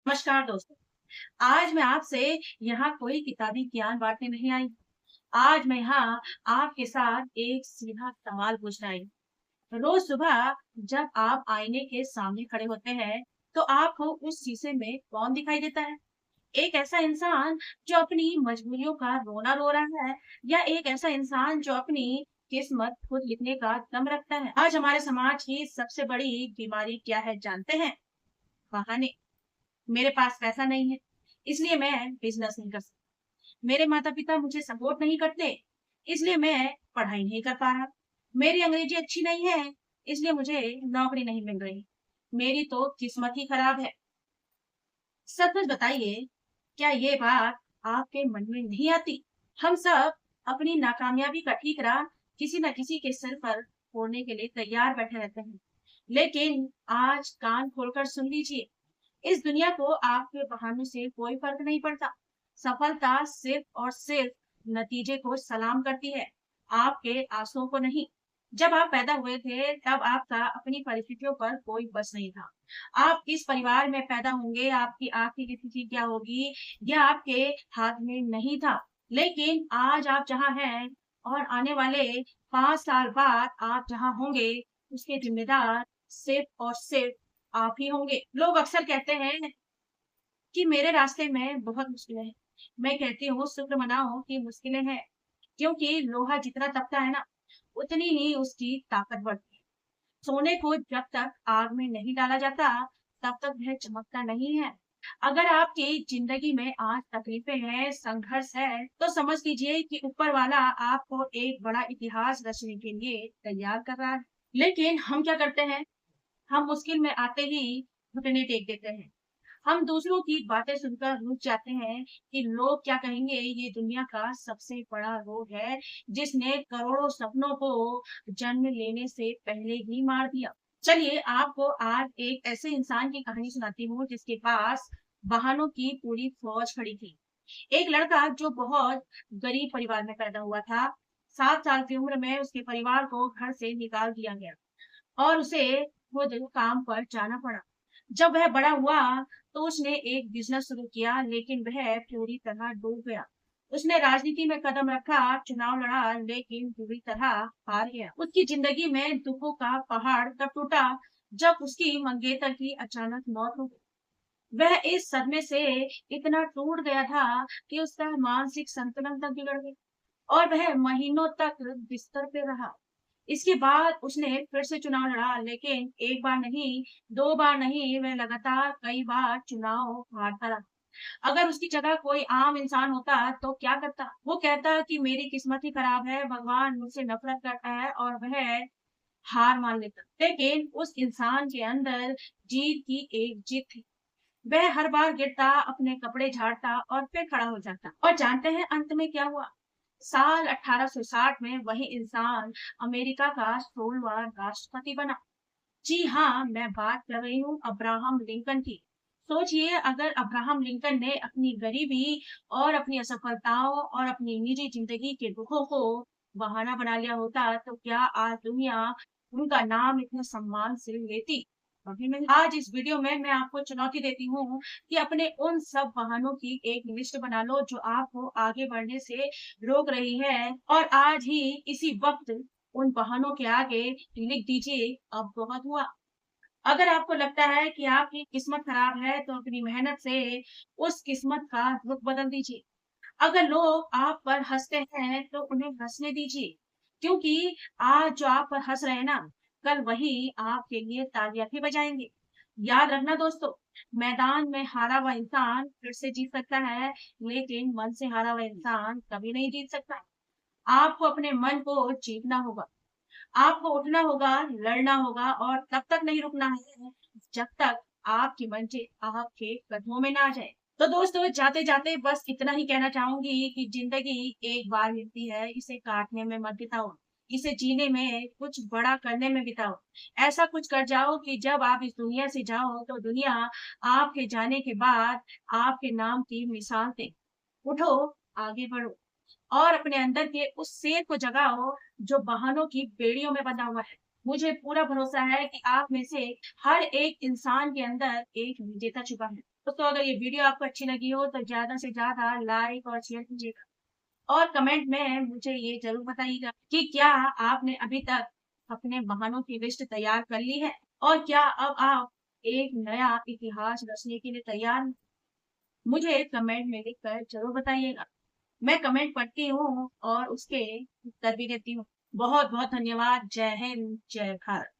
नमस्कार दोस्तों। आज मैं आपसे यहाँ कोई किताबी ज्ञान बांटने नहीं आई। आज मैं यहाँ आपके साथ एक सीधा सवाल पूछने आई हूँ। रोज सुबह जब आप आईने के सामने खड़े होते हैं, तो आपको उस शीशे में कौन दिखाई देता है? एक ऐसा इंसान जो अपनी मजबूरियों का रोना रो रहा है, या एक ऐसा इंसान जो अपनी किस्मत खुद लिखने का दम रखता है? आज हमारे समाज की सबसे बड़ी बीमारी क्या है जानते हैं? बहाने। मेरे पास पैसा नहीं है, इसलिए मैं बिजनेस नहीं कर सकता। मेरे माता पिता मुझे सपोर्ट नहीं करते, इसलिए मैं पढ़ाई नहीं कर पा रहा। मेरी अंग्रेजी अच्छी नहीं है, इसलिए मुझे नौकरी नहीं मिल रही। मेरी तो किस्मत ही खराब है। सच सच बताइए, क्या ये बात आपके मन में नहीं आती? हम सब अपनी नाकामयाबी का ठीकरा किसी न किसी के सिर पर फोड़ने के लिए तैयार बैठे रहते हैं। लेकिन आज कान खोलकर सुन लीजिए, इस दुनिया को आपके बहानों से कोई फर्क नहीं पड़ता। सफलता सिर्फ और सिर्फ नतीजे को सलाम करती है, आपके आंसुओं को नहीं। जब आप पैदा हुए थे, तब आपका अपनी परिस्थितियों पर कोई बस नहीं था। आप किस परिवार में पैदा होंगे, आपकी आर्थिक स्थिति क्या होगी, यह आपके हाथ में नहीं था। लेकिन आज आप जहाँ हैं और आने वाले 5 साल बाद आप जहाँ होंगे, उसके जिम्मेदार सिर्फ और सिर्फ आप ही होंगे। लोग अक्सर कहते हैं कि मेरे रास्ते में बहुत मुश्किलें हैं। मैं कहती हूँ शुक्र मनाओ कि मुश्किलें हैं, क्योंकि लोहा जितना तपता है ना, उतनी ही उसकी ताकत बढ़ती है। सोने को जब तक आग में नहीं डाला जाता, तब तक वह चमकता नहीं है। अगर आपकी जिंदगी में आज तकलीफें हैं, संघर्ष है, तो समझ लीजिए कि ऊपर वाला आपको एक बड़ा इतिहास रचने के लिए तैयार कर रहा है। लेकिन हम क्या करते हैं? हम मुश्किल में आते ही घुटने टेक देते हैं। हम दूसरों की बातें सुनकर रुक जाते हैं कि लोग क्या कहेंगे। ये दुनिया का सबसे बड़ा रोग है, जिसने करोड़ों सपनों को जन्म लेने से पहले ही मार दिया। चलिए आपको आज एक ऐसे इंसान की कहानी सुनाती हूँ जिसके पास बहानों की पूरी फौज खड़ी थी। एक लड़का जो बहुत गरीब परिवार में पैदा हुआ था। 7 साल की उम्र में उसके परिवार को घर से निकाल दिया गया और उसे खुद काम पर जाना पड़ा। जब वह बड़ा हुआ, तो उसने एक बिजनेस शुरू किया, लेकिन वह पूरी तरह डूब गया। उसने राजनीति में कदम रखा, चुनाव लड़ा, लेकिन बुरी तरह हार गया। उसकी जिंदगी में दुखों का पहाड़ तब टूटा, जब उसकी मंगेतर की अचानक मौत हो गई। वह इस सदमे से इतना टूट गया था कि उसका मानसिक संतुलन तक बिगड़ गया और वह महीनों तक बिस्तर पे रहा। इसके बाद उसने फिर से चुनाव लड़ा, लेकिन एक बार नहीं, 2 बार नहीं, वह लगातार कई बार चुनाव हारता रहा। अगर उसकी जगह कोई आम इंसान होता, तो क्या करता? वो कहता कि मेरी किस्मत ही खराब है, भगवान मुझसे नफरत करता है, और वह हार मान लेता। लेकिन उस इंसान के अंदर जीत की एक जिद थी। वह हर बार गिरता, अपने कपड़े झाड़ता और फिर खड़ा हो जाता। और जानते हैं अंत में क्या हुआ? साल 1860 में वही इंसान अमेरिका का 16वां राष्ट्रपति बना। जी हाँ, मैं बात कर रही हूँ अब्राहम लिंकन की। सोचिए, अगर अब्राहम लिंकन ने अपनी गरीबी और अपनी असफलताओं और अपनी निजी जिंदगी के दुखों को बहाना बना लिया होता, तो क्या आज दुनिया उनका नाम इतने सम्मान से लेती? कभी नहीं। आज इस वीडियो में मैं आपको चुनौती देती हूँ कि अपने उन सब बहानों की एक लिस्ट बना लो जो आपको आगे बढ़ने से रोक रही है, और आज ही इसी वक्त उन बहानों के आगे लिख दीजिए, अब बहुत हुआ। अगर आपको लगता है कि आपकी किस्मत खराब है, तो अपनी मेहनत से उस किस्मत का रुख बदल दीजिए। अगर लोग आप पर हंसते हैं, तो उन्हें हंसने दीजिए, क्योंकि आज जो आप पर हंस रहे हैं ना, कल वही आपके लिए तालियां भी बजाएंगे। याद रखना दोस्तों, मैदान में हारा हुआ इंसान फिर से जीत सकता है, लेकिन मन से हारा हुआ इंसान कभी नहीं जीत सकता। आपको अपने मन को जीतना होगा। आपको उठना होगा, लड़ना होगा, और तब तक नहीं रुकना है जब तक आपकी मंजिल आपके कदमों में ना आ जाए। तो दोस्तों, जाते जाते बस इतना ही कहना चाहूंगी कि जिंदगी एक बार मिलती है, इसे काटने में मत बिताओ। इसे जीने में, कुछ बड़ा करने में बिताओ। ऐसा कुछ कर जाओ कि जब आप इस दुनिया से जाओ, तो दुनिया आपके जाने के बाद आपके नाम की मिसाल दे। उठो, आगे बढ़ो, और अपने अंदर के उस शेर को जगाओ जो बहानों की बेड़ियों में बंधा हुआ है। मुझे पूरा भरोसा है कि आप में से हर एक इंसान के अंदर एक विजेता छुपा है। दोस्तों अगर ये वीडियो आपको अच्छी लगी हो तो ज़्यादा से ज़्यादा लाइक और शेयर कीजिएगा और कमेंट में मुझे ये ज़रूर बताइएगा कि क्या आपने अभी तक अपने बहानों की लिस्ट तैयार कर ली है? और क्या अब आप एक नया इतिहास रचने के लिए तैयार हैं? मुझे कमेंट में लिखकर ज़रूर बताइएगा। मैं कमेंट पढ़ती हूँ और उसके उत्तर भी देती हूँ। बहुत-बहुत धन्यवाद। जय हिंद, जय भारत।